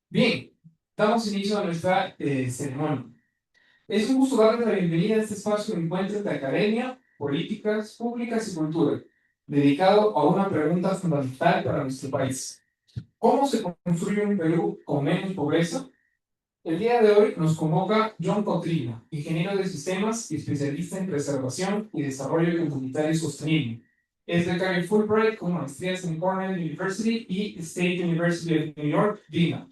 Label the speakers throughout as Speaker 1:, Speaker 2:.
Speaker 1: Bien, damos inicio a nuestra ceremonia. Es un gusto darles la bienvenida a este espacio de encuentro de academia, políticas públicas y cultura, dedicado a una pregunta fundamental para nuestro país. ¿Cómo se construye un Perú con menos pobreza? El día de hoy nos convoca John Cotrina, ingeniero de sistemas y especialista en preservación y desarrollo comunitario sostenible. Es becario Fulbright con maestrías en Cornell University y State University of New York, DINA.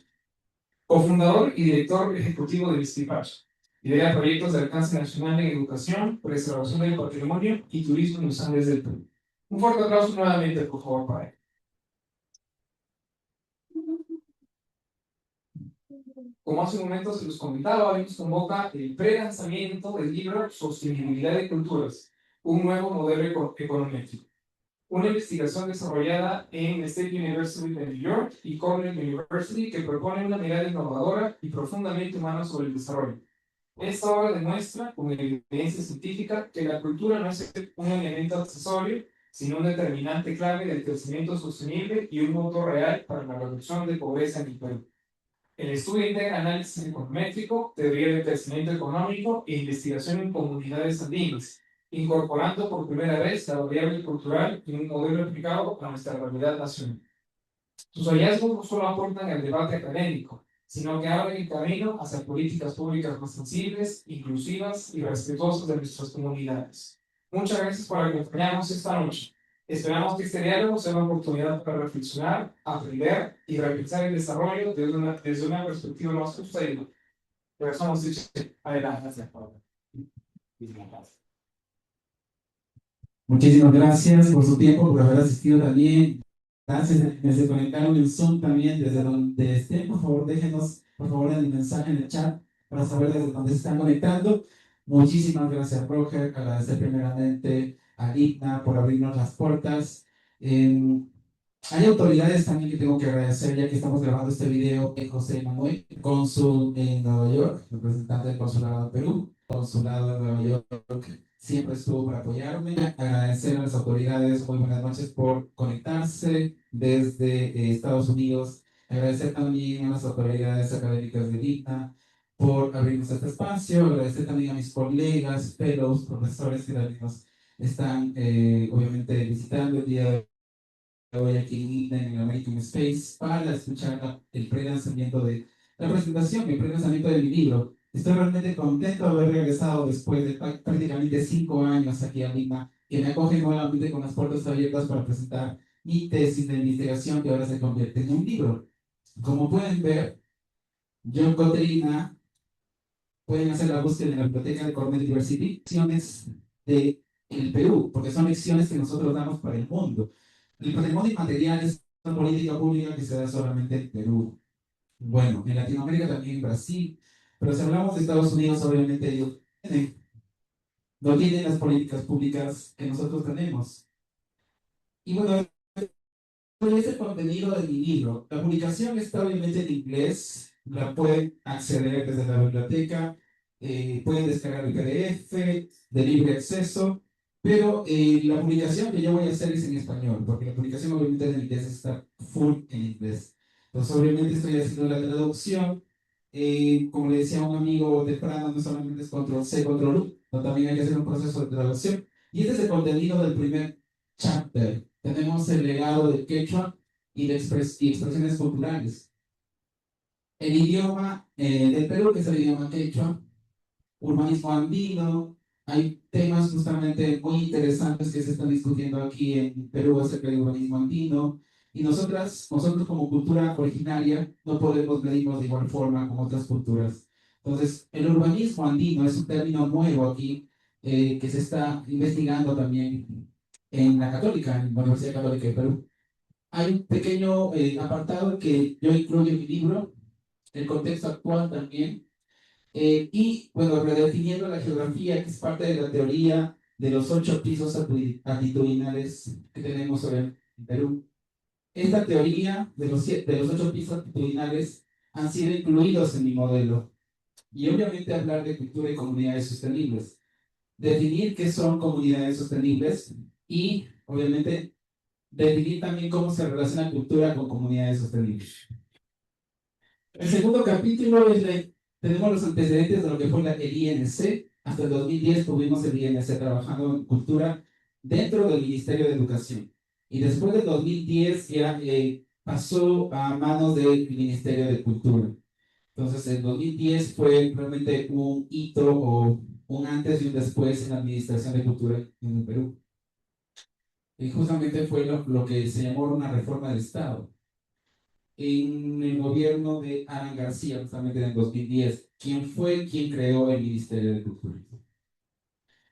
Speaker 1: Cofundador y director ejecutivo del ISTIPACH. Lidera proyectos de alcance nacional en educación, preservación del patrimonio y turismo en los Andes del Perú. Un fuerte aplauso nuevamente, por favor, para él. Como hace un momento se los comentaba, hoy nos convoca el pre-lanzamiento del libro Sostenibilidad de Culturas, un nuevo modelo económico. Una investigación desarrollada en State University de New York y Cornell University que propone una mirada innovadora y profundamente humana sobre el desarrollo. Esta obra demuestra, con evidencia científica, que la cultura no es un elemento accesorio, sino un determinante clave del crecimiento sostenible y un motor real para la reducción de pobreza en el Perú. El estudio integra análisis econométrico, teoría del crecimiento económico e investigación en comunidades andinas, incorporando por primera vez la variable cultural en un modelo aplicado a nuestra realidad nacional. Sus hallazgos no solo aportan al debate académico, sino que abren el camino hacia políticas públicas más sensibles, inclusivas y respetuosas de nuestras comunidades. Muchas gracias por acompañarnos esta noche. Esperamos que este diálogo sea una oportunidad para reflexionar, aprender y repensar el desarrollo desde una perspectiva más sostenible. Regresamos adelante. Gracias, Pablo.
Speaker 2: Muchísimas gracias por su tiempo, por haber asistido también. Gracias a quienes se conectaron en Zoom también, desde donde estén. Por favor, déjenos, por favor, el mensaje en el chat para saber desde dónde se están conectando. Muchísimas gracias, Roger. Agradecer primeramente a Igna por abrirnos las puertas. Eh, Hay autoridades también que tengo que agradecer, ya que estamos grabando este video. José Manuel, cónsul en Nueva York, representante del Consulado de Perú, consulado de Nueva York, siempre estuvo para apoyarme. Agradecer a las autoridades, muy buenas noches, por conectarse desde Estados Unidos. Agradecer también a las autoridades académicas de INTA por abrirnos este espacio. Agradecer también a mis colegas, fellows, profesores que también nos están, obviamente, visitando el día de hoy aquí en INTA, en el American Space, para escuchar el pre-lanzamiento de la presentación, el pre-lanzamiento de mi libro. Estoy realmente contento de haber regresado después de prácticamente 5 años aquí a Lima, que me acoge nuevamente con las puertas abiertas para presentar mi tesis de investigación que ahora se convierte en un libro. Como pueden ver, John Cotrina, pueden hacer la búsqueda en la biblioteca de Cornell University, lecciones de el Perú, porque son lecciones que nosotros damos para el mundo. El patrimonio inmaterial es una política pública que se da solamente en Perú. Bueno, en Latinoamérica también en Brasil, pero si hablamos de Estados Unidos, obviamente ellos no tienen las políticas públicas que nosotros tenemos. Y bueno, ¿cuál es el contenido de mi libro? La publicación está obviamente en inglés, la pueden acceder desde la biblioteca, pueden descargar el PDF de libre acceso, pero la publicación que yo voy a hacer es en español, porque la publicación obviamente en inglés está full en inglés. Entonces obviamente estoy haciendo la traducción, como le decía a un amigo temprano, no solamente es control C, control U, no, también hay que hacer un proceso de traducción. Y este es el contenido del primer chapter. Tenemos el legado del quechua y de expresiones culturales. El idioma del Perú, que es el idioma quechua, urbanismo andino, hay temas justamente muy interesantes que se están discutiendo aquí en Perú acerca del urbanismo andino, y nosotros como cultura originaria no podemos medirnos de igual forma como otras culturas. Entonces, el urbanismo andino es un término nuevo aquí que se está investigando también en la Católica, en la Universidad Católica de Perú. Hay un pequeño apartado que yo incluyo en mi libro, el contexto actual también, y bueno, redefiniendo la geografía, que es parte de la teoría de los 8 pisos altitudinales que tenemos sobre el Perú. Esta teoría de los 8 pisos altitudinales han sido incluidos en mi modelo. Y obviamente hablar de cultura y comunidades sostenibles. Definir qué son comunidades sostenibles y obviamente definir también cómo se relaciona cultura con comunidades sostenibles. El segundo capítulo tenemos los antecedentes de lo que fue el INC. Hasta el 2010 tuvimos el INC trabajando en cultura dentro del Ministerio de Educación. Y después del 2010 ya pasó a manos del Ministerio de Cultura. Entonces, el 2010 fue realmente un hito o un antes y un después en la administración de cultura en el Perú. Y justamente fue lo que se llamó una reforma del Estado en el gobierno de Alan García, justamente en el 2010, quien creó el Ministerio de Cultura.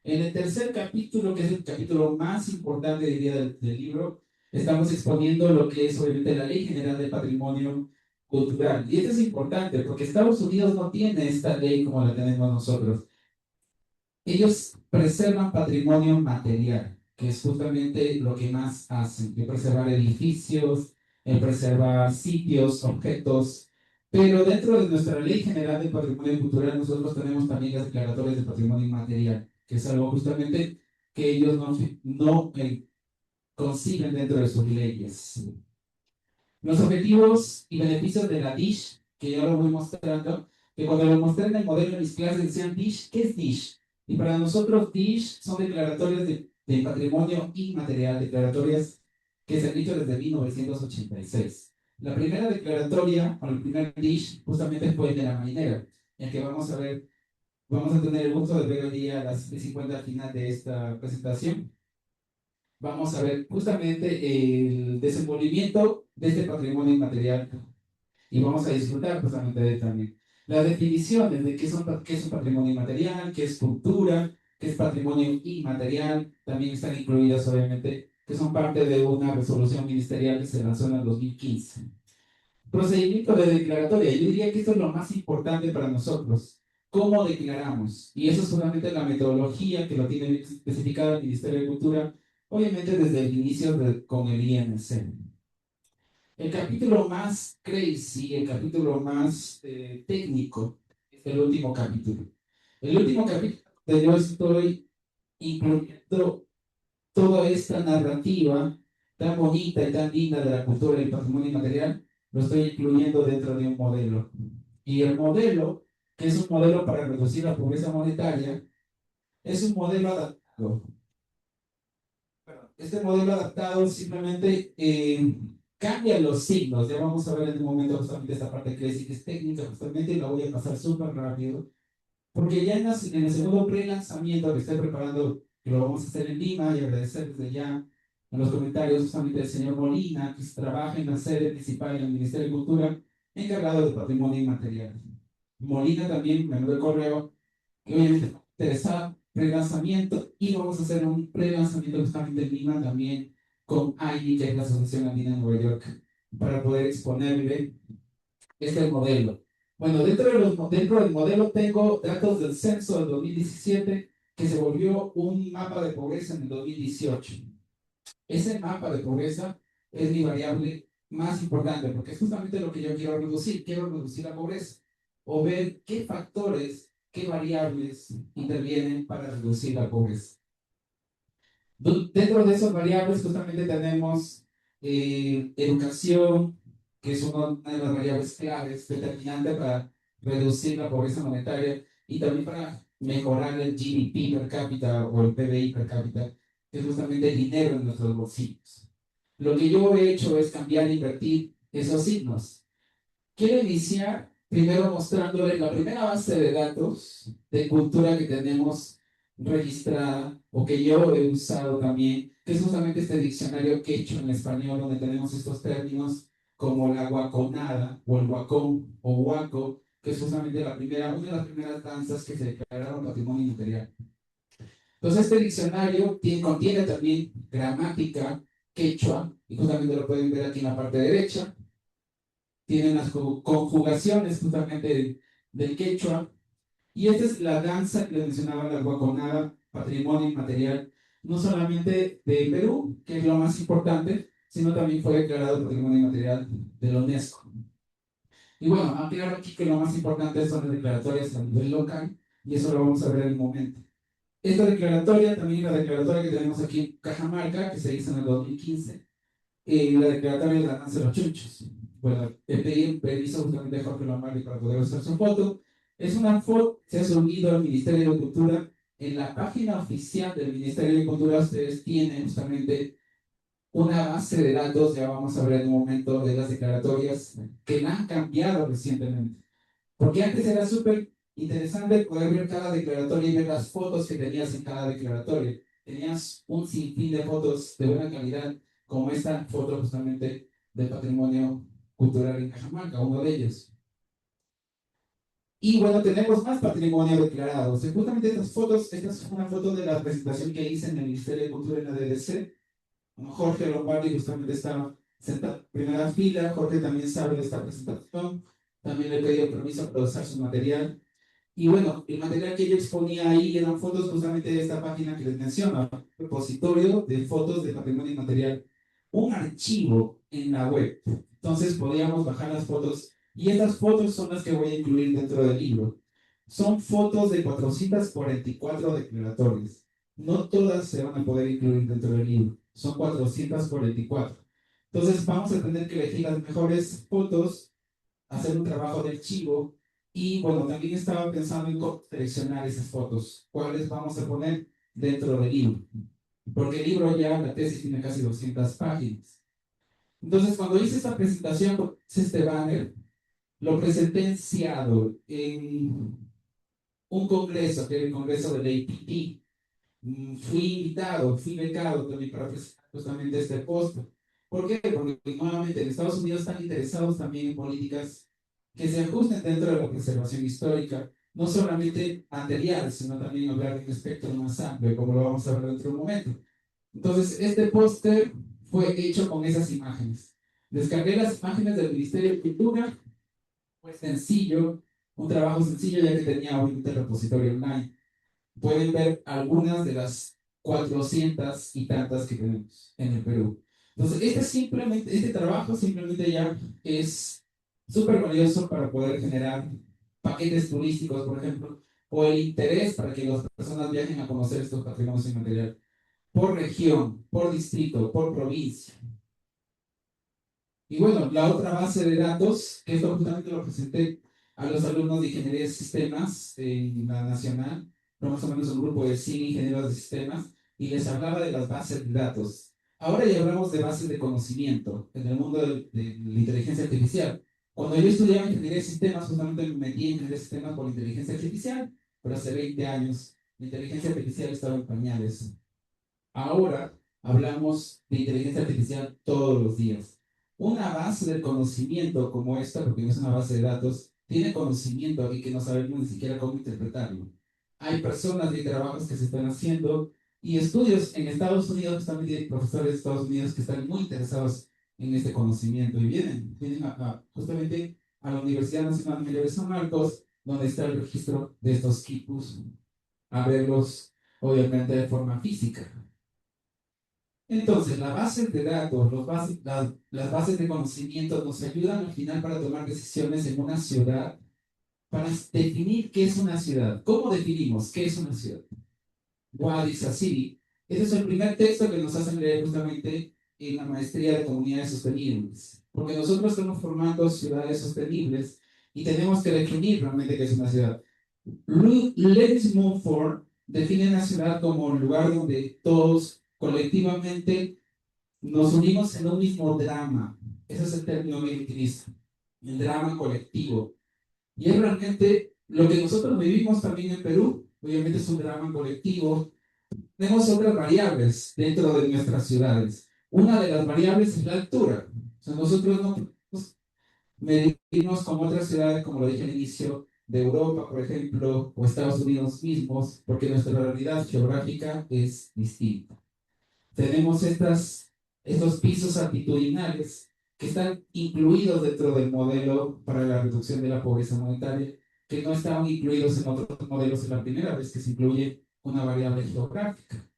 Speaker 2: En el tercer capítulo, que es el capítulo más importante, diría, del libro, estamos exponiendo lo que es obviamente la Ley General del Patrimonio Cultural. Y esto es importante porque Estados Unidos no tiene esta ley como la tenemos nosotros. Ellos preservan patrimonio material, que es justamente lo que más hacen, que preservar edificios, preservar sitios, objetos, pero dentro de nuestra Ley General de Patrimonio Cultural nosotros tenemos también las declaratorias de patrimonio inmaterial, que es algo justamente que ellos no consiguen dentro de sus leyes. Los objetivos y beneficios de la DISH, que ya lo voy mostrando, que cuando lo mostré en el modelo de mis clases decían DISH, ¿qué es DISH? Y para nosotros DISH son declaratorias de patrimonio inmaterial, declaratorias que se han hecho desde 1986. La primera declaratoria, o el primer DISH, justamente fue el de la marinera, en el que vamos a tener el gusto de ver hoy día a las 50 al final de esta presentación. Vamos a ver justamente el desenvolvimiento de este patrimonio inmaterial y vamos a disfrutar justamente de él también. Las definiciones de qué es un patrimonio inmaterial, qué es cultura, qué es patrimonio inmaterial, también están incluidas obviamente, que son parte de una resolución ministerial que se lanzó en el 2015. Procedimiento de declaratoria. Yo diría que esto es lo más importante para nosotros. ¿Cómo declaramos? Y eso es solamente la metodología que lo tiene especificado el Ministerio de Cultura, obviamente desde el inicio con el INC. El capítulo más crazy, el capítulo más técnico, es el último capítulo. El último capítulo donde yo estoy incluyendo toda esta narrativa tan bonita y tan linda de la cultura y el patrimonio inmaterial, lo estoy incluyendo dentro de un modelo. Y el modelo, que es un modelo para reducir la pobreza monetaria, es un modelo adaptado. Este modelo adaptado simplemente cambia los signos. Ya vamos a ver en un momento justamente esta parte que es técnica, justamente, y la voy a pasar súper rápido. Porque ya en el segundo pre-lanzamiento que estoy preparando, que lo vamos a hacer en Lima, y agradecer desde ya en los comentarios justamente al señor Molina, que trabaja en la sede principal en el Ministerio de Cultura, encargado de patrimonio inmaterial. Molina también me mandó el correo que obviamente está interesado pre-lanzamiento, y vamos a hacer un pre-lanzamiento justamente en Lima también con AINI, que es la Asociación Andina de Nueva York, para poder exponerle este modelo. Bueno, dentro del modelo tengo datos del censo del 2017, que se volvió un mapa de pobreza en el 2018. Ese mapa de pobreza es mi variable más importante, porque es justamente lo que yo quiero reducir. Quiero reducir la pobreza o ver qué factores, qué variables intervienen para reducir la pobreza. Dentro de esas variables justamente tenemos educación, que es una de las variables claves, determinante para reducir la pobreza monetaria y también para mejorar el GDP per cápita o el PBI per cápita, que es justamente el dinero en nuestros bolsillos. Lo que yo he hecho es cambiar e invertir esos signos. Quiero iniciar primero mostrándoles la primera base de datos de cultura que tenemos registrada o que yo he usado también, que es justamente este diccionario quechua en español, donde tenemos estos términos como la guaconada o el guacón o huaco, que es justamente una de las primeras danzas que se declararon patrimonio inmaterial. Entonces, este diccionario contiene también gramática quechua, y justamente lo pueden ver aquí en la parte derecha. Tienen las conjugaciones justamente del quechua. Y esta es la danza que les mencionaba, la guaconada, patrimonio inmaterial, no solamente de Perú, que es lo más importante, sino también fue declarado patrimonio inmaterial de la UNESCO. Y bueno, aclaro aquí que lo más importante son las declaratorias a nivel local, y eso lo vamos a ver en un momento. Esta declaratoria, también la declaratoria que tenemos aquí en Cajamarca, que se hizo en el 2015, la declaratoria de la danza de los chunchos. Bueno, pedí permiso justamente a Jorge Lombardi para poder usar su foto. Es una foto, se ha subido al Ministerio de Cultura. En la página oficial del Ministerio de Cultura ustedes tienen justamente una base de datos, ya vamos a ver en un momento, de las declaratorias que la han cambiado recientemente. Porque antes era súper interesante poder ver cada declaratoria y ver las fotos que tenías en cada declaratoria. Tenías un sinfín de fotos de buena calidad, como esta foto justamente del patrimonio cultural en Cajamarca, uno de ellos. Y bueno, tenemos más patrimonio declarado. O sea, justamente estas fotos, esta es una foto de la presentación que hice en el Ministerio de Cultura en la DDC. Jorge Lombardi justamente estaba sentado en primera fila. Jorge también sabe de esta presentación. También le he pedido permiso para usar su material. Y bueno, el material que yo exponía ahí eran fotos justamente de esta página que les menciono, repositorio de fotos de patrimonio inmaterial, un archivo en la web. Entonces podíamos bajar las fotos y estas fotos son las que voy a incluir dentro del libro. Son fotos de 444 declaratorias. No todas se van a poder incluir dentro del libro, son 444. Entonces vamos a tener que elegir las mejores fotos, hacer un trabajo de archivo y bueno, también estaba pensando en cómo seleccionar esas fotos, cuáles vamos a poner dentro del libro, porque el libro ya, la tesis tiene casi 200 páginas. Entonces, cuando hice esta presentación, este banner, lo presenté en Seattle, en un congreso, que era el congreso del APT. Fui invitado, fui becado también para presentar justamente este póster. ¿Por qué? Porque nuevamente en Estados Unidos están interesados también en políticas que se ajusten dentro de la preservación histórica, no solamente material, sino también hablar de un espectro más amplio, como lo vamos a ver dentro de un momento. Entonces, este póster fue hecho con esas imágenes. Descargué las imágenes del Ministerio de Cultura, fue sencillo, un trabajo sencillo ya que tenía obviamente el repositorio online. Pueden ver algunas de las 400 y tantas que tenemos en el Perú. Entonces, este trabajo simplemente ya es súper valioso para poder generar paquetes turísticos, por ejemplo, o el interés para que las personas viajen a conocer estos patrimonios inmateriales por región, por distrito, por provincia. Y bueno, la otra base de datos, que esto justamente lo presenté a los alumnos de Ingeniería de Sistemas en la Nacional, más o menos un grupo de 100 ingenieros de sistemas, y les hablaba de las bases de datos. Ahora ya hablamos de bases de conocimiento en el mundo de la inteligencia artificial. Cuando yo estudiaba Ingeniería de Sistemas, justamente me metí en Ingeniería de Sistemas por inteligencia artificial, pero hace 20 años la inteligencia artificial estaba en pañales. Ahora hablamos de inteligencia artificial todos los días. Una base del conocimiento como esta, porque no es una base de datos, tiene conocimiento aquí que no sabemos ni siquiera cómo interpretarlo. Hay personas y trabajos que se están haciendo y estudios en Estados Unidos, también hay profesores de Estados Unidos que están muy interesados en este conocimiento y vienen justamente a la Universidad Nacional Mayor de San Marcos, donde está el registro de estos quipus, a verlos obviamente de forma física. Entonces, la base de datos, las bases de conocimiento nos ayudan al final para tomar decisiones en una ciudad, para definir qué es una ciudad. ¿Cómo definimos qué es una ciudad? What is a city? Ese es el primer texto que nos hacen leer justamente en la maestría de comunidades sostenibles. Porque nosotros estamos formando ciudades sostenibles y tenemos que definir realmente qué es una ciudad. Lewis Mumford define una ciudad como un lugar donde todos colectivamente nos unimos en un mismo drama. Ese es el término que utiliza, el drama colectivo. Y es realmente lo que nosotros vivimos también en Perú. Obviamente es un drama colectivo. Tenemos otras variables dentro de nuestras ciudades. Una de las variables es la altura. O sea, nosotros no podemos medirnos con otras ciudades, como lo dije al inicio, de Europa, por ejemplo, o Estados Unidos mismos, porque nuestra realidad geográfica es distinta. Tenemos estos pisos altitudinales que están incluidos dentro del modelo para la reducción de la pobreza monetaria, que no estaban incluidos en otros modelos en la primera vez que se incluye una variable geográfica.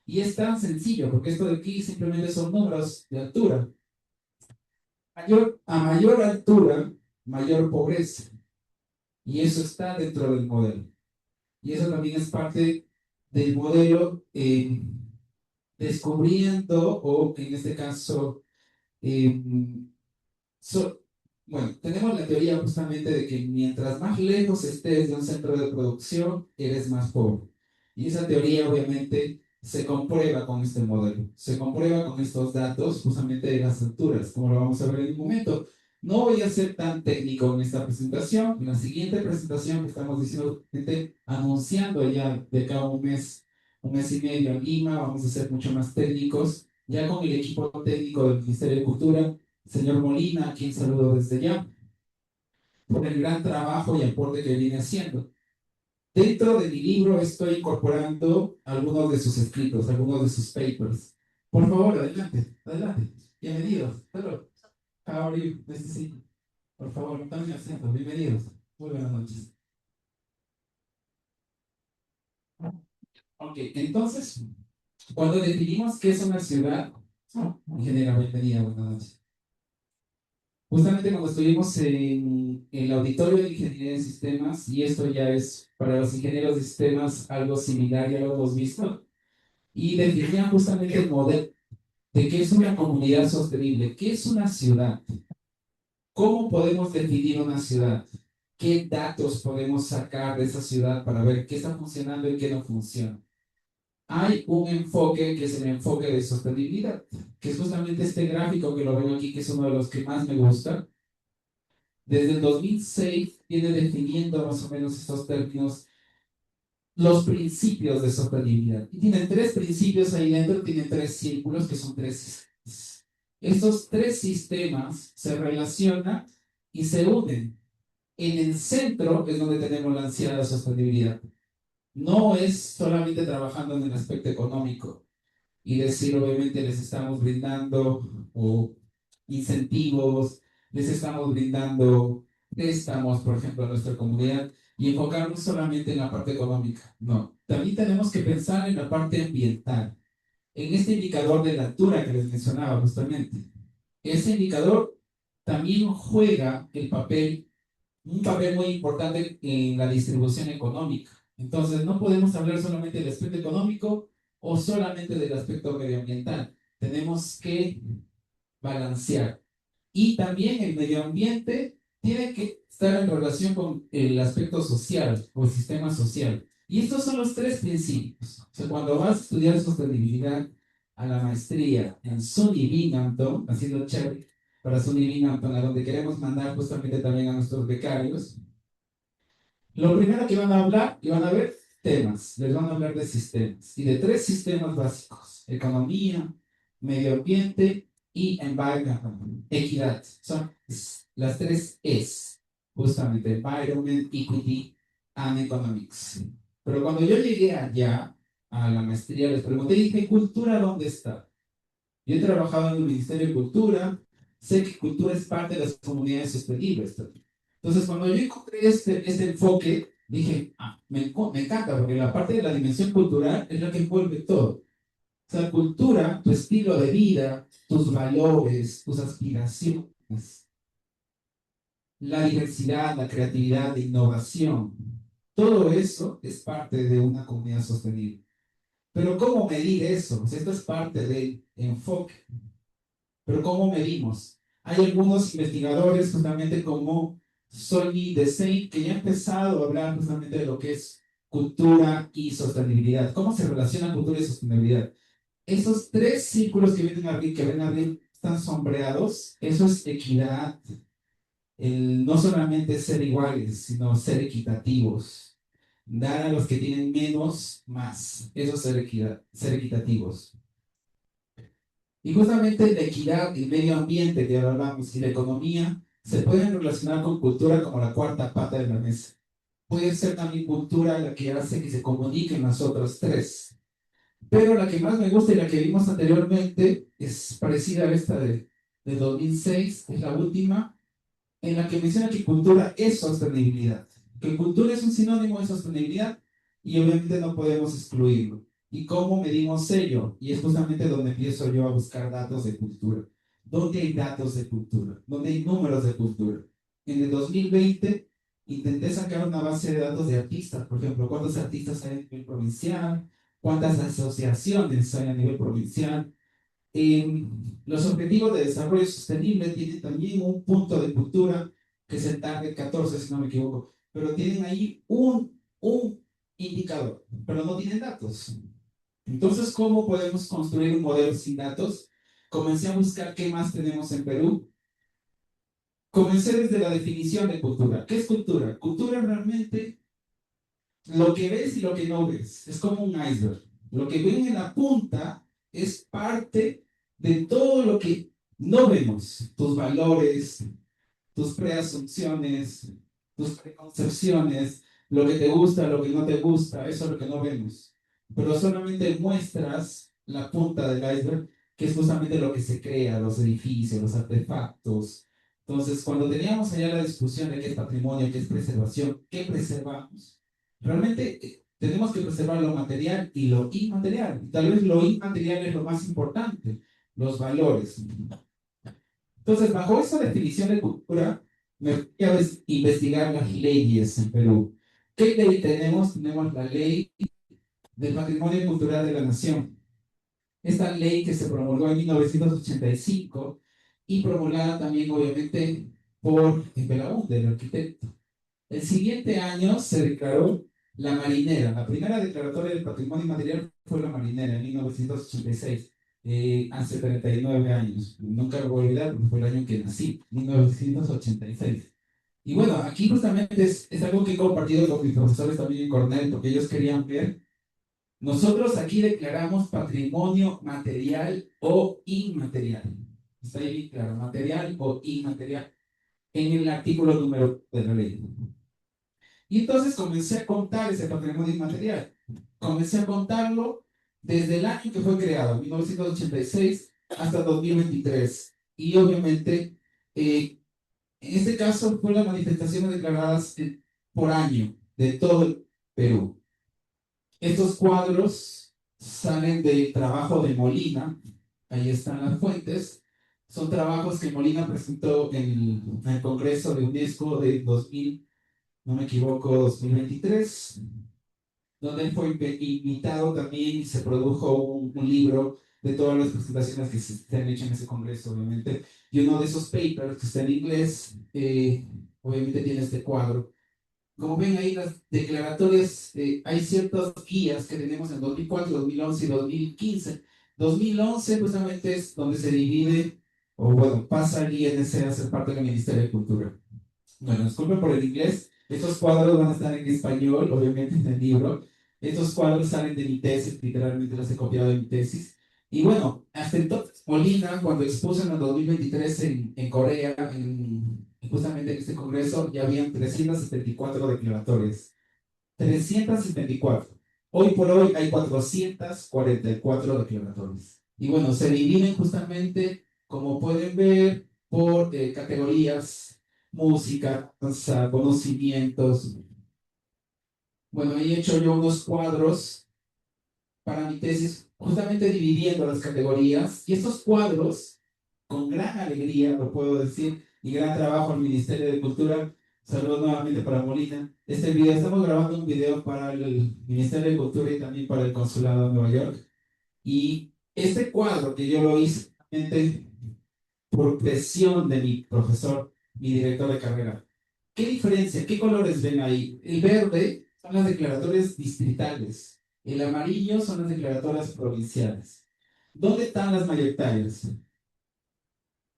Speaker 2: Y es tan sencillo, porque esto de aquí simplemente son números de altura. A mayor altura, mayor pobreza. Y eso está dentro del modelo. Y eso también es parte del modelo descubriendo, o en este caso, Eh, so- bueno, tenemos la teoría justamente de que mientras más lejos estés de un centro de producción, eres más pobre. Y esa teoría obviamente se comprueba con este modelo, se comprueba con estos datos justamente de las alturas, como lo vamos a ver en un momento. No voy a ser tan técnico en esta presentación. En la siguiente presentación que estamos diciendo, gente, anunciando ya de cada un mes y medio en Lima, vamos a ser mucho más técnicos, ya con el equipo técnico del Ministerio de Cultura, señor Molina, a quien saludo desde ya, por el gran trabajo y aporte que viene haciendo. Dentro de mi libro estoy incorporando algunos de sus escritos, algunos de sus papers. Por favor, adelante, adelante. Bienvenidos. Hello. How are you? Nice to see you. Por favor, no tomen asiento. Bienvenidos. Muy buenas noches. Ok, entonces, cuando definimos qué es una ciudad, ingeniera, bienvenida, buenas noches. Justamente cuando estuvimos en el auditorio de ingeniería de sistemas, y esto ya es para los ingenieros de sistemas algo similar, ya lo hemos visto, y definían justamente el modelo de qué es una comunidad sostenible, qué es una ciudad, cómo podemos definir una ciudad, qué datos podemos sacar de esa ciudad para ver qué está funcionando y qué no funciona. Hay un enfoque que es el enfoque de sostenibilidad, que es justamente este gráfico que lo veo aquí, que es uno de los que más me gusta. Desde el 2006 viene definiendo más o menos estos términos, los principios de sostenibilidad. Y tienen tres principios ahí dentro, tienen tres círculos que son tres sistemas. Estos tres sistemas se relacionan y se unen. En el centro es donde tenemos la ansiedad de sostenibilidad. No es solamente trabajando en el aspecto económico y decir, obviamente, les estamos brindando o incentivos, les estamos brindando préstamos, por ejemplo, a nuestra comunidad y enfocarnos solamente en la parte económica. No, también tenemos que pensar en la parte ambiental, en este indicador de la altura que les mencionaba justamente. Ese indicador también juega un papel muy importante en la distribución económica. Entonces, no podemos hablar solamente del aspecto económico o solamente del aspecto medioambiental. Tenemos que balancear. Y también el medio ambiente tiene que estar en relación con el aspecto social o el sistema social. Y estos son los tres principios. O sea, cuando vas a estudiar sostenibilidad a la maestría en SUNY Binghamton, haciendo chévere para SUNY Binghamton, a donde queremos mandar justamente también a nuestros becarios, lo primero que van a hablar y van a ver temas, les van a hablar de sistemas y de tres sistemas básicos: economía, medio ambiente y environment, equidad. Son las tres Es, justamente environment, equity and economics. Pero cuando yo llegué allá a la maestría, les pregunté, dije, ¿cultura dónde está? Yo he trabajado en el Ministerio de Cultura, sé que cultura es parte de las comunidades sostenibles también. Entonces, cuando yo encontré este enfoque, dije, me encanta, porque la parte de la dimensión cultural es la que envuelve todo. O sea, cultura, tu estilo de vida, tus valores, tus aspiraciones, la diversidad, la creatividad, la innovación, todo eso es parte de una comunidad sostenible. Pero ¿cómo medir eso? Pues esto es parte del enfoque. Pero ¿cómo medimos? Hay algunos investigadores, justamente como Sonny Desain, que ya han empezado a hablar justamente de lo que es cultura y sostenibilidad. ¿Cómo se relaciona cultura y sostenibilidad? Esos tres círculos que ven arriba, están sombreados. Eso es equidad. No solamente ser iguales, sino ser equitativos. Dar a los que tienen menos más. Eso es ser equidad, ser equitativos. Y justamente la equidad, el medio ambiente que hablamos y la economía se pueden relacionar con cultura como la cuarta pata de la mesa. Puede ser también cultura la que hace que se comuniquen las otras tres. Pero la que más me gusta y la que vimos anteriormente es parecida a esta de 2006, es la última, en la que menciona que cultura es sostenibilidad. Que cultura es un sinónimo de sostenibilidad y obviamente no podemos excluirlo. ¿Y cómo medimos ello? Y es justamente donde empiezo yo a buscar datos de cultura. ¿Dónde hay datos de cultura? ¿Dónde hay números de cultura? En el 2020 intenté sacar una base de datos de artistas, por ejemplo, cuántos artistas hay a nivel provincial, cuántas asociaciones hay a nivel provincial, Los objetivos de desarrollo sostenible tienen también un punto de cultura, que es el Target 14, si no me equivoco, pero tienen ahí un indicador, pero no tienen datos. Entonces, ¿cómo podemos construir un modelo sin datos? Comencé a buscar qué más tenemos en Perú. Comencé desde la definición de cultura. ¿Qué es cultura? Cultura es realmente lo que ves y lo que no ves. Es como un iceberg. Lo que ven en la punta es parte de todo lo que no vemos. Tus valores, tus preasunciones, tus preconcepciones, lo que te gusta, lo que no te gusta, eso es lo que no vemos. Pero solamente muestras la punta del iceberg, que es justamente lo que se crea, los edificios, los artefactos. Entonces, cuando teníamos allá la discusión de qué es patrimonio, qué es preservación, qué preservamos, realmente tenemos que preservar lo material y lo inmaterial. Y tal vez lo inmaterial es lo más importante, los valores. Entonces, bajo esa definición de cultura, me fui a investigar las leyes en Perú. ¿Qué ley tenemos? Tenemos la ley del patrimonio cultural de la nación. Esta ley que se promulgó en 1985 y promulgada también, obviamente, por Belaúnde, el arquitecto. El siguiente año se declaró la Marinera. La primera declaratoria del patrimonio inmaterial fue la Marinera en 1986, hace 39 años. Nunca lo voy a olvidar porque fue el año que nací, 1986. Y bueno, aquí justamente es algo que he compartido con mis profesores también en Cornell, porque ellos querían ver. Nosotros aquí declaramos patrimonio material o inmaterial. Está ahí claro, material o inmaterial, en el artículo número de la ley. Y entonces comencé a contar ese patrimonio inmaterial. Comencé a contarlo desde el año que fue creado, 1986, hasta 2023. Y obviamente, en este caso, fue las manifestaciones declaradas por año de todo el Perú. Estos cuadros salen del trabajo de Molina. Ahí están las fuentes. Son trabajos que Molina presentó en el Congreso de UNESCO de 2000, no me equivoco, 2023, donde él fue invitado también y se produjo un libro de todas las presentaciones que se han hecho en ese congreso, obviamente. Y uno de esos papers, que está en inglés, obviamente tiene este cuadro. Como ven ahí las declaratorias, hay ciertas guías que tenemos en 2004, 2011 y 2015. 2011 justamente es donde se divide, o bueno, pasa el INC a ser parte del Ministerio de Cultura. Bueno, disculpen por el inglés. Estos cuadros van a estar en español, obviamente en el libro. Estos cuadros salen de mi tesis, literalmente los he copiado de mi tesis. Y bueno, hasta entonces, Molina, cuando expuso en el 2023 en Corea, justamente en este congreso, ya habían 374 declaratorias. 374. Hoy por hoy hay 444 declaratorias. Y bueno, se dividen justamente, como pueden ver, por categorías: música, danza, conocimientos. Bueno, ahí he hecho yo unos cuadros para mi tesis, justamente dividiendo las categorías. Y estos cuadros, con gran alegría, lo puedo decir, y gran trabajo al Ministerio de Cultura. Saludos nuevamente para Molina. Este video, estamos grabando un video para el Ministerio de Cultura y también para el Consulado de Nueva York. Y este cuadro que yo lo hice realmente por presión de mi profesor, mi director de carrera. ¿Qué diferencia? ¿Qué colores ven ahí? El verde son las declaratorias distritales. El amarillo son las declaratorias provinciales. ¿Dónde están las mayoritarias?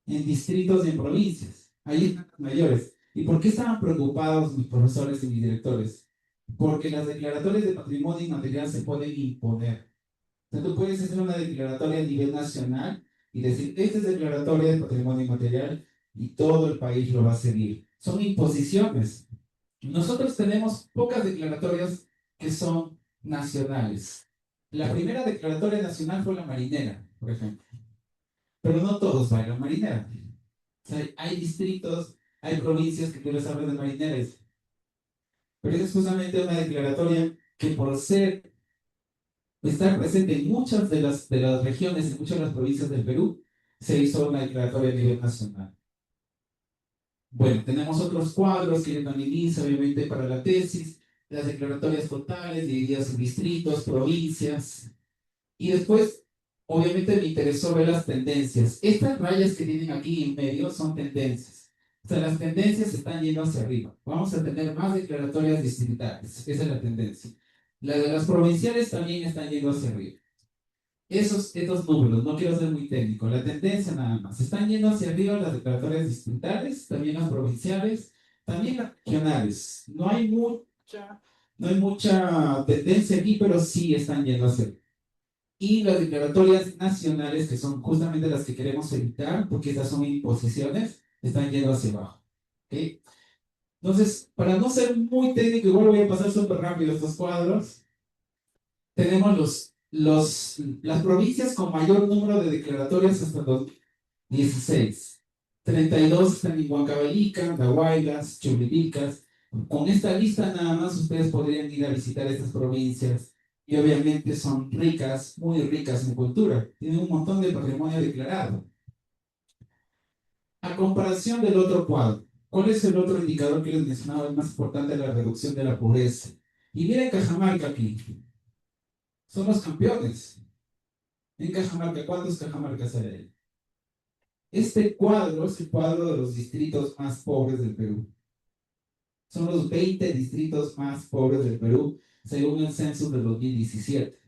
Speaker 2: En distritos y en provincias. Ahí están las mayores. ¿Y por qué estaban preocupados mis profesores y mis directores? Porque las declaratorias de patrimonio inmaterial se pueden imponer. O sea, tú puedes hacer una declaratoria a nivel nacional y decir, esta es declaratoria de patrimonio inmaterial, y todo el país lo va a seguir. Son imposiciones. Nosotros tenemos pocas declaratorias que son nacionales. La primera declaratoria nacional fue la marinera, por ejemplo. Pero no todos bailan marinera. O sea, hay distritos, hay provincias que tú les hablas de marineres. Pero esa es justamente una declaratoria que, por ser, estar presente en muchas de las regiones, en muchas de las provincias del Perú, se hizo una declaratoria a nivel nacional. Bueno, tenemos otros cuadros que yo también hice, obviamente, para la tesis, las declaratorias totales divididas en distritos, provincias. Y después obviamente me interesó ver las tendencias. Estas rayas que tienen aquí en medio son tendencias. O sea, las tendencias están yendo hacia arriba. Vamos a tener más declaratorias distritales. Esa es la tendencia. La de las provinciales también están yendo hacia arriba. Estos números, no quiero ser muy técnico, la tendencia nada más. Están yendo hacia arriba las declaratorias distritales, también las provinciales, también las regionales. No hay mucha tendencia aquí, pero sí están yendo hacia arriba. Y las declaratorias nacionales, que son justamente las que queremos evitar, porque estas son imposiciones, están yendo hacia abajo. ¿Ok? Entonces, para no ser muy técnico, igual voy a pasar súper rápido estos cuadros. Tenemos las provincias con mayor número de declaratorias hasta 2016. 32 están en Huancavelica, Dahuaylas, Chumbivilcas. Con esta lista nada más ustedes podrían ir a visitar estas provincias y obviamente son ricas, muy ricas en cultura. Tienen un montón de patrimonio declarado. A comparación del otro cuadro, ¿cuál es el otro indicador que les mencionaba, el más importante de la reducción de la pobreza? Y miren Cajamarca aquí. Son los campeones. En Cajamarca, ¿cuántos Cajamarcas hay ahí? Este cuadro es el cuadro de los distritos más pobres del Perú. Son los 20 distritos más pobres del Perú, según el censo de 2017.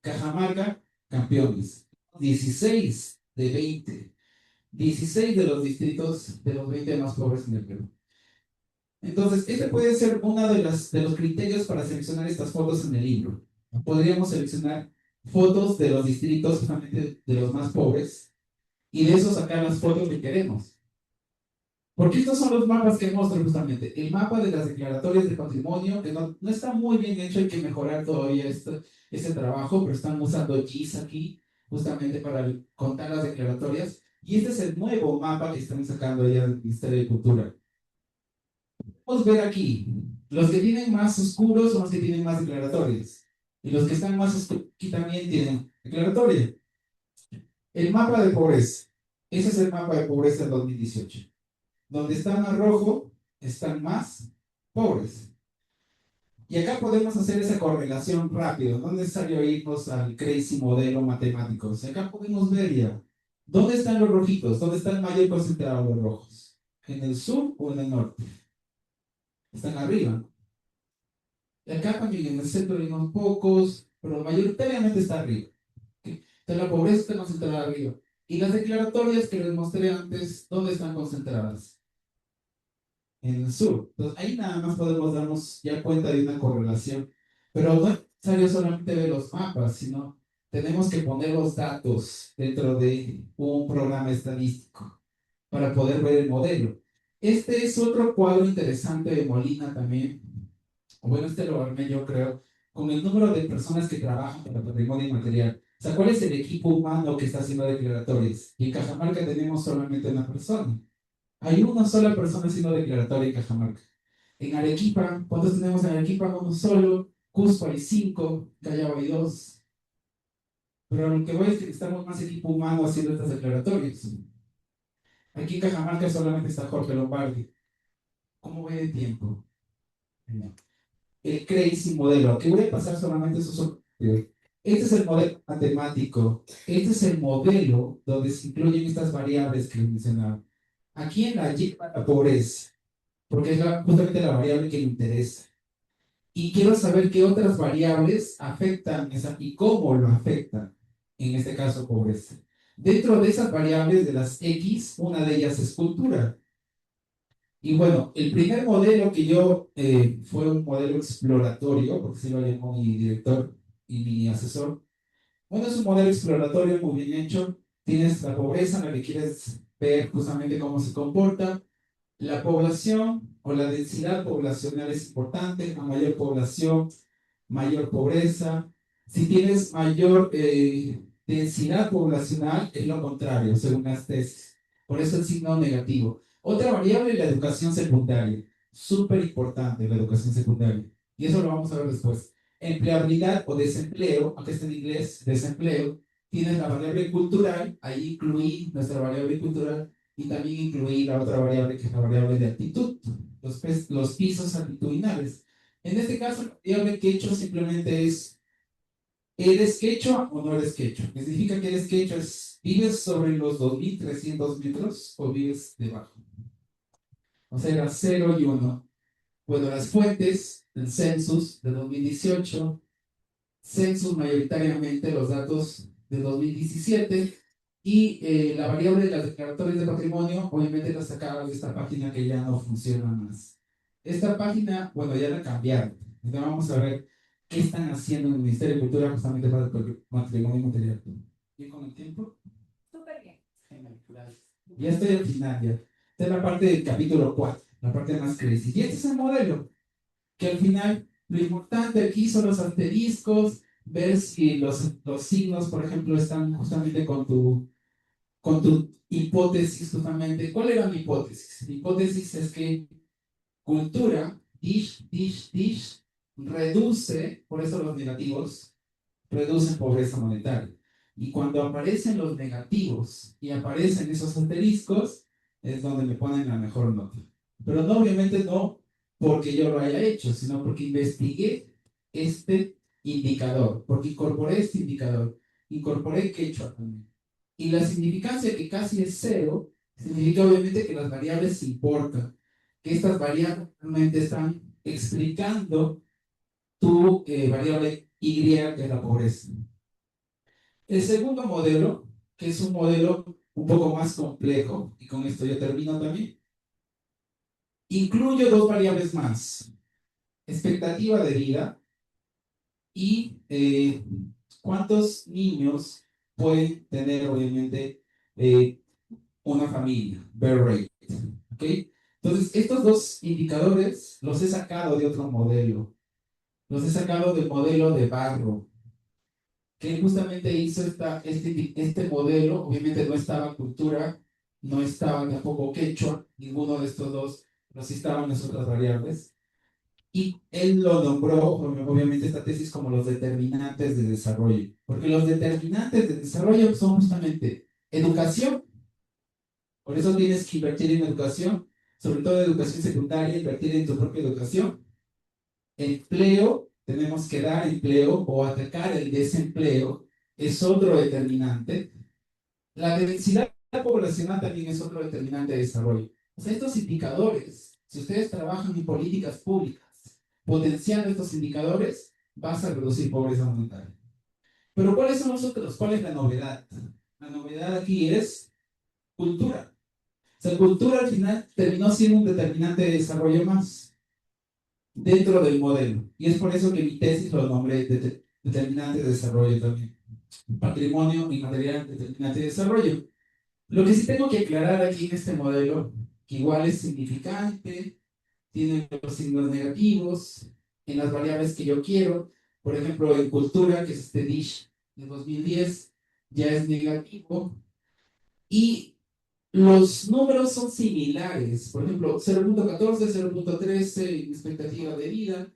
Speaker 2: Cajamarca, campeones. 16 de 20. 16 de los distritos de los 20 más pobres en el Perú. Entonces, este puede ser uno de los criterios para seleccionar estas fotos en el libro. Podríamos seleccionar fotos de los distritos justamente de los más pobres y de eso sacar las fotos que queremos. Porque estos son los mapas que muestro justamente. El mapa de las declaratorias de patrimonio, que no está muy bien hecho, hay que mejorar todavía este trabajo, pero están usando GIS aquí, justamente para contar las declaratorias. Y este es el nuevo mapa que están sacando ya del Ministerio de Cultura. Podemos ver aquí, los que tienen más oscuros son los que tienen más declaratorias. Y los que están más oscuros aquí también tienen declaratoria. El mapa de pobreza. Ese es el mapa de pobreza del 2018. Donde está más rojo, están más pobres. Y acá podemos hacer esa correlación rápido. No es necesario irnos al crazy modelo matemático. Acá podemos ver ya. ¿Dónde están los rojitos? ¿Dónde está el mayor concentrado de los rojos? ¿En el sur o en el norte? Están arriba. Y acá también en el centro hay unos pocos, pero mayoritariamente está arriba. ¿Okay? Entonces la pobreza está concentrada arriba. Y las declaratorias que les mostré antes, ¿dónde están concentradas? En el sur. Entonces ahí nada más podemos darnos ya cuenta de una correlación. Pero no es necesario solamente ver los mapas, sino tenemos que poner los datos dentro de un programa estadístico para poder ver el modelo. Este es otro cuadro interesante de Molina también. Bueno, este lo armé yo creo, con el número de personas que trabajan para patrimonio inmaterial. O sea, ¿cuál es el equipo humano que está haciendo declaratorias? Y en Cajamarca tenemos solamente una persona. Hay una sola persona haciendo declaratoria en Cajamarca. En Arequipa, ¿cuántos tenemos en Arequipa? Uno solo. Cusco hay 5, Callao hay 2. Pero lo que voy es que estamos más equipo humano haciendo estas declaratorias. Aquí en Cajamarca solamente está Jorge Lombardi. ¿Cómo voy de tiempo? El crazy modelo. Aquí voy a pasar solamente esos. Este es el modelo matemático. Este es el modelo donde se incluyen estas variables que les mencionaba. Aquí en la Y la pobreza, porque es justamente la variable que me interesa. Y quiero saber qué otras variables afectan esa y cómo lo afectan, en este caso pobreza. Dentro de esas variables de las X, una de ellas es cultura. Y bueno, el primer modelo que yo fue un modelo exploratorio, porque se lo llamó mi director y mi asesor. Bueno, es un modelo exploratorio muy bien hecho. Tienes la pobreza en la que quieres ver justamente cómo se comporta. La población o la densidad poblacional es importante. A mayor población, mayor pobreza. Si tienes mayor densidad poblacional, es lo contrario, según las tesis. Por eso el signo negativo. Otra variable es la educación secundaria. Súper importante la educación secundaria. Y eso lo vamos a ver después. Empleabilidad o desempleo, aunque está en inglés, desempleo. Tienes la variable cultural, ahí incluí nuestra variable cultural y también incluí la otra variable que es la variable de altitud, los pisos altitudinales. En este caso, la variable que he hecho simplemente es ¿Eres quechua o no eres quechua? ¿Qué significa que eres quechua? ¿Vives sobre los 2.300 metros o vives debajo? O sea, era 0 y 1. Bueno, las fuentes del census de 2018, census mayoritariamente los datos de 2017 y la variable de las declaratorias de patrimonio, obviamente la sacaba de esta página que ya no funciona más. Esta página, bueno, ya la cambiaron. Entonces vamos a ver qué están haciendo en el Ministerio de Cultura justamente para el patrimonio material. ¿Bien con el tiempo?
Speaker 3: Súper bien.
Speaker 2: Genial, gracias. Ya estoy al final ya. Esta es la parte del capítulo 4, la parte más crazy. Y este es el modelo, que al final lo importante aquí son los asteriscos, ver si los signos, por ejemplo, están justamente con tu hipótesis, justamente. ¿Cuál era mi hipótesis? Mi hipótesis es que cultura, dish, reduce, por eso los negativos, reducen pobreza monetaria. Y cuando aparecen los negativos y aparecen esos asteriscos, es donde me ponen la mejor nota. Pero no, obviamente no porque yo lo haya hecho, sino porque investigué este indicador, porque incorporé este indicador, incorporé quechua también. Y la significancia que casi es cero, significa obviamente que las variables importan, que estas variables realmente están explicando tu variable Y, que es la pobreza. El segundo modelo, que es un modelo un poco más complejo, y con esto yo termino también, incluye dos variables más: expectativa de vida y cuántos niños pueden tener, obviamente, eh, una familia, birth rate. ¿Ok? Entonces, estos dos indicadores los he sacado de otro modelo. Los he sacado del modelo de Barro, que justamente hizo este modelo. Obviamente no estaba cultura, no estaba tampoco quechua, ninguno de estos dos, pero sí estaban las otras variables. Y él lo nombró, obviamente, esta tesis como los determinantes de desarrollo, porque los determinantes de desarrollo son justamente educación, por eso tienes que invertir en educación, sobre todo educación secundaria, invertir en tu propia educación. Empleo, tenemos que dar empleo o atacar el desempleo, es otro determinante. La densidad poblacional también es otro determinante de desarrollo. O sea, estos indicadores, si ustedes trabajan en políticas públicas, potenciando estos indicadores, vas a reducir pobreza monetaria. Pero ¿cuáles son los otros? ¿Cuál es la novedad? La novedad aquí es cultura. O sea, cultura al final terminó siendo un determinante de desarrollo más dentro del modelo. Y es por eso que mi tesis lo nombré determinante de desarrollo también. Patrimonio inmaterial determinante de desarrollo. Lo que sí tengo que aclarar aquí en este modelo, que igual es significante, tiene los signos negativos en las variables que yo quiero. Por ejemplo, en cultura, que es este DISH de 2010, ya es negativo. Y los números son similares. Por ejemplo, 0.14, 0.13 en expectativa de vida.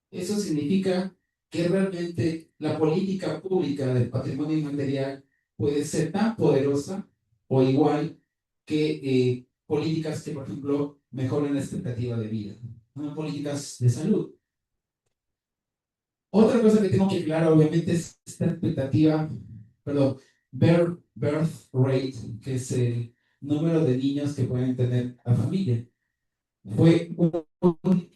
Speaker 2: Eso significa que realmente la política pública del patrimonio inmaterial puede ser tan poderosa o igual que políticas que, por ejemplo, mejoran la expectativa de vida, ¿no? Políticas de salud. Otra cosa que tengo que aclarar, obviamente, es esta expectativa, perdón, birth rate, que es el número de niños que pueden tener la familia. Fue un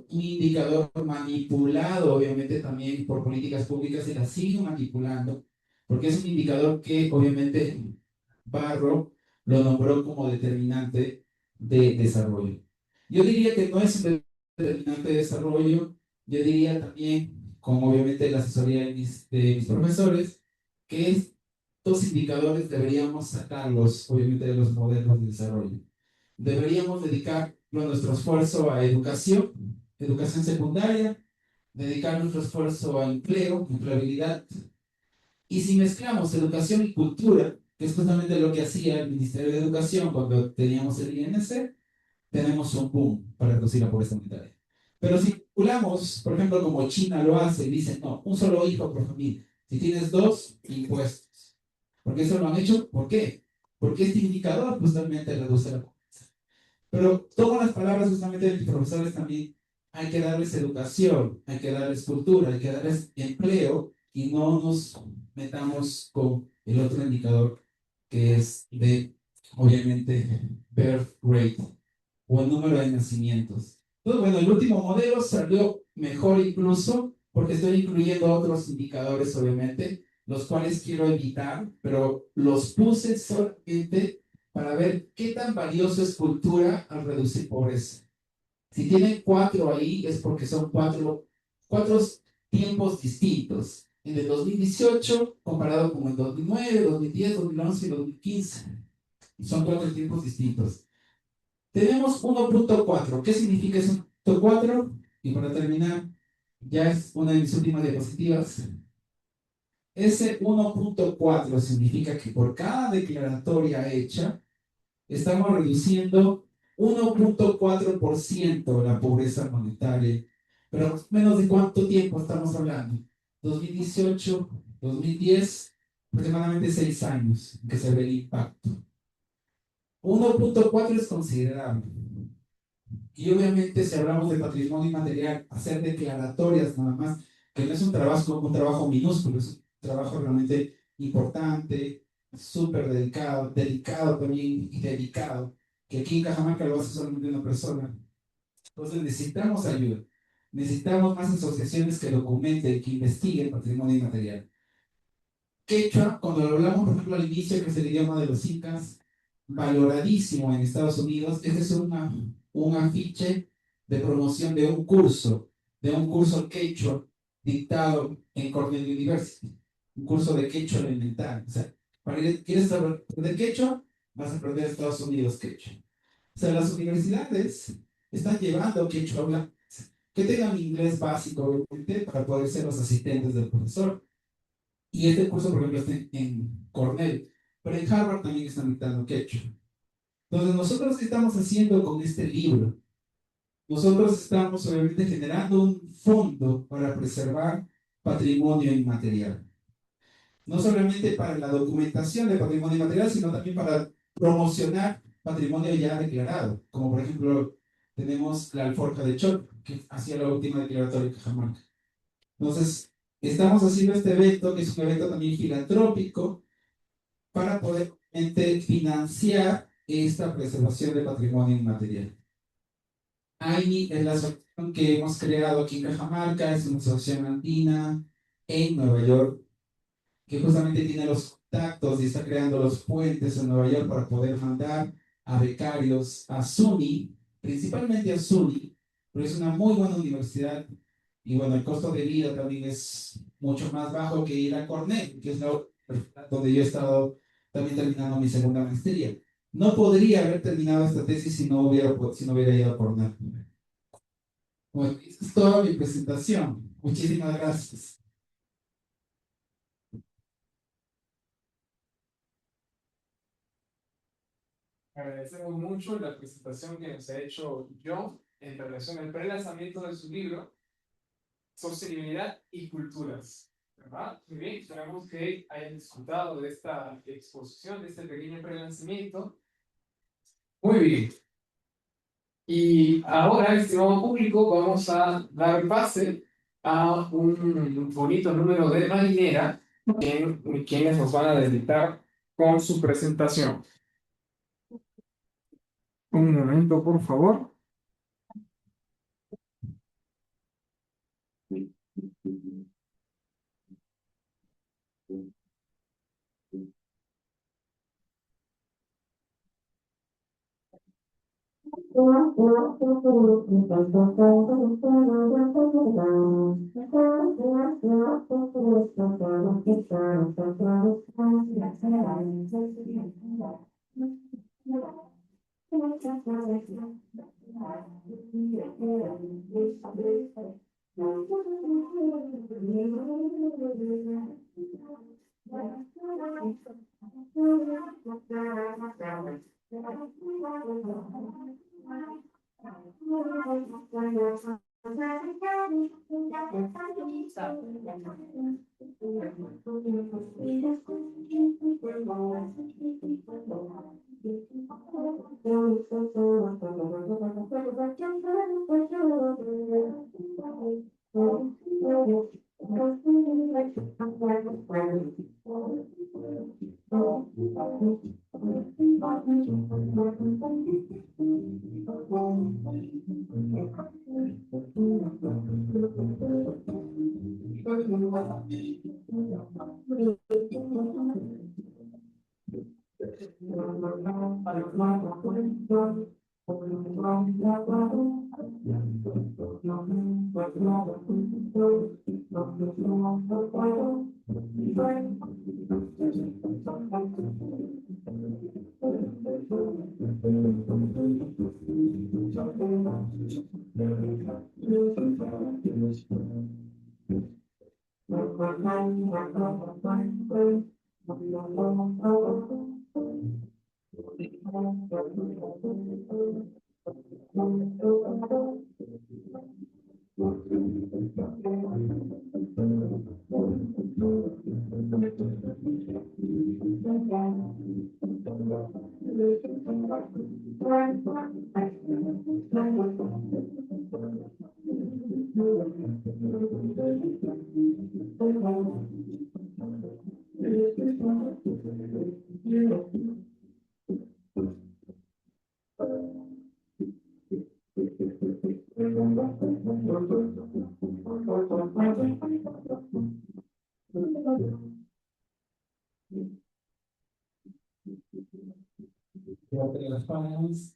Speaker 2: indicador manipulado, obviamente, también por políticas públicas, y la siguen manipulando, porque es un indicador que, obviamente, Barro lo nombró como determinante de desarrollo. Yo diría que no es un determinante de desarrollo, yo diría también, con obviamente la asesoría de mis profesores, que estos indicadores deberíamos sacarlos, obviamente, de los modelos de desarrollo. Deberíamos dedicar nuestro esfuerzo a educación, educación secundaria, dedicar nuestro esfuerzo a empleo, empleabilidad. Y si mezclamos educación y cultura, que es justamente lo que hacía el Ministerio de Educación cuando teníamos el INC, tenemos un boom para reducir la pobreza monetaria. Pero si calculamos, por ejemplo, como China lo hace, y dicen, no, un solo hijo por familia. Si tienes dos, impuestos. ¿Por qué eso lo han hecho? ¿Por qué? Porque este indicador justamente reduce la pobreza. Pero todas las palabras justamente de mis profesores también, hay que darles educación, hay que darles cultura, hay que darles empleo, y no nos metamos con el otro indicador que es de, obviamente, birth rate o el número de nacimientos. Entonces, bueno, el último modelo salió mejor incluso porque estoy incluyendo otros indicadores, obviamente, los cuales quiero evitar, pero los puse solamente para ver qué tan valioso es cultura al reducir pobreza. Si tienen cuatro ahí es porque son cuatro tiempos distintos. En el 2018 comparado con el 2009, 2010, 2011 y 2015. Son cuatro tiempos distintos. Tenemos 1.4. ¿Qué significa eso? 1.4. Y para terminar, ya es una de mis últimas diapositivas. Ese 1.4 significa que por cada declaratoria hecha, estamos reduciendo 1.4% la pobreza monetaria. Pero menos de cuánto tiempo estamos hablando. 2018, 2010, aproximadamente 6 años que se ve el impacto. 1.4 es considerable. Y obviamente si hablamos de patrimonio inmaterial, hacer declaratorias nada más, que no es un trabajo minúsculo, es un trabajo realmente importante, súper delicado también y dedicado, que aquí en Cajamarca lo hace solamente una persona. Entonces necesitamos ayuda, necesitamos más asociaciones que documenten, que investiguen patrimonio inmaterial. Quechua, cuando lo hablamos, por ejemplo, al inicio, que es el idioma de los incas, valoradísimo en Estados Unidos, este es un afiche de promoción de un curso quechua dictado en Cornell University, un curso de quechua elemental. O sea, ¿quieres aprender quechua? Vas a aprender en Estados Unidos quechua. O sea, las universidades están llevando quechua hablantes que tengan inglés básico, obviamente, para poder ser los asistentes del profesor. Y este curso, por ejemplo, está en Cornell, pero en Harvard también están dictando quechua. Entonces, nosotros, ¿qué estamos haciendo con este libro? Nosotros estamos, obviamente, generando un fondo para preservar patrimonio inmaterial. No solamente para la documentación de patrimonio inmaterial, sino también para promocionar patrimonio ya declarado. Como, por ejemplo, tenemos la alforja de Chol, que hacía la última declaratoria de Cajamarca. Entonces, estamos haciendo este evento, que es un evento también filantrópico, para poder financiar esta preservación de patrimonio inmaterial. AINI es la asociación que hemos creado aquí en Cajamarca, es una asociación andina en Nueva York, que justamente tiene los contactos y está creando los puentes en Nueva York para poder mandar a becarios a SUNY, principalmente a SUNY, pero es una muy buena universidad y bueno, el costo de vida también es mucho más bajo que ir a Cornell, que es donde yo he estado también terminando mi segunda maestría. No podría haber terminado esta tesis si no hubiera ido a Cornell. Bueno, esa es toda mi presentación. Muchísimas gracias.
Speaker 1: Agradecemos mucho la presentación que nos ha hecho John en relación al prelanzamiento de su libro, Sostenibilidad y Culturas. ¿Verdad? Muy bien, esperamos que hayan disfrutado de esta exposición, de este pequeño prelanzamiento. Muy bien. Y ahora, estimado público, vamos a dar pase a un bonito número de marinera, quienes nos van a deleitar con su presentación. Un momento, por favor.
Speaker 2: Levante las palmas.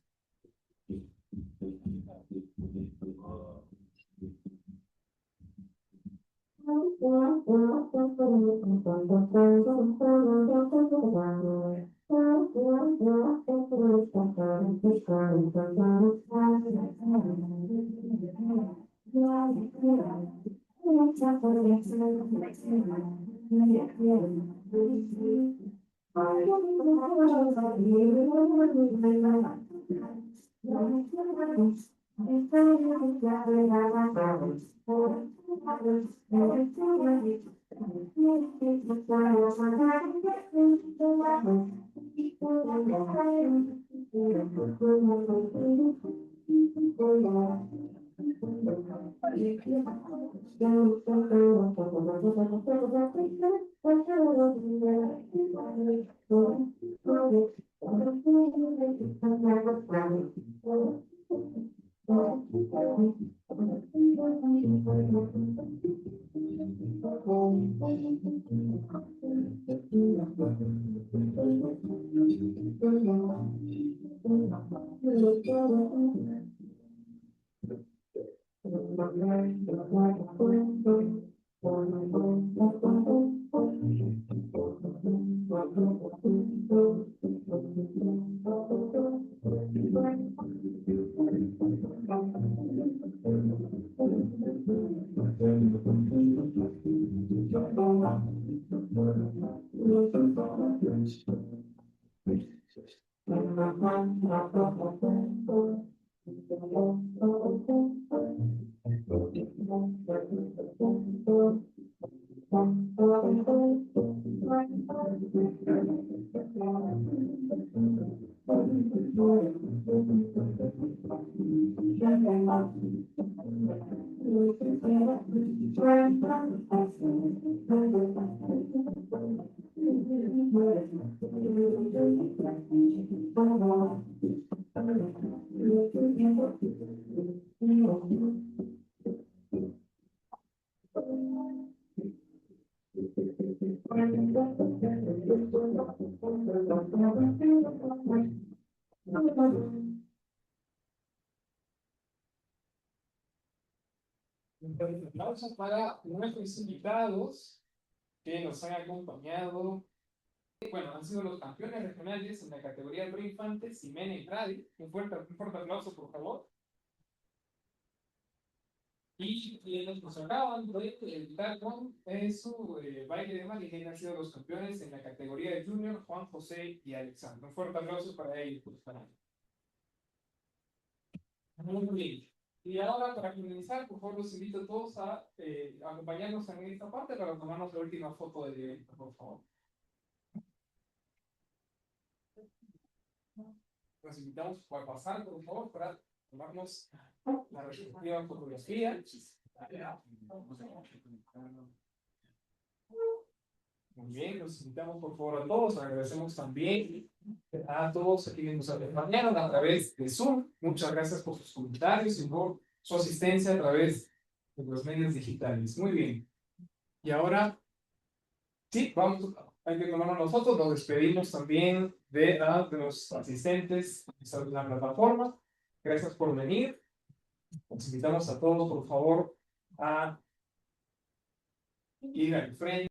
Speaker 1: Un aplauso para nuestros invitados que nos han acompañado. Bueno, han sido los campeones regionales en la categoría preinfantes, Ximena y Brady. Un fuerte aplauso, por favor. Y quienes nos acaban de editar con su baile de Marilena han sido los campeones en la categoría de Junior, Juan José y Alexandre. Un fuerte aplauso para ellos. Muy bien. Y ahora, para finalizar, por favor, los invito a todos a acompañarnos en esta parte para tomarnos la última foto del evento, por favor. Los invitamos a pasar, por favor, para tomarnos la respectiva fotografía. Muy bien, los invitamos por favor a todos. Agradecemos también a todos aquí que nos acompañaron a través de Zoom. Muchas gracias por sus comentarios y por su asistencia a través de los medios digitales. Muy bien. Y ahora, sí, vamos, hay que tomarnos nosotros. Nos despedimos también de los asistentes de la plataforma. Gracias por venir. Los invitamos a todos, por favor, a ir al frente.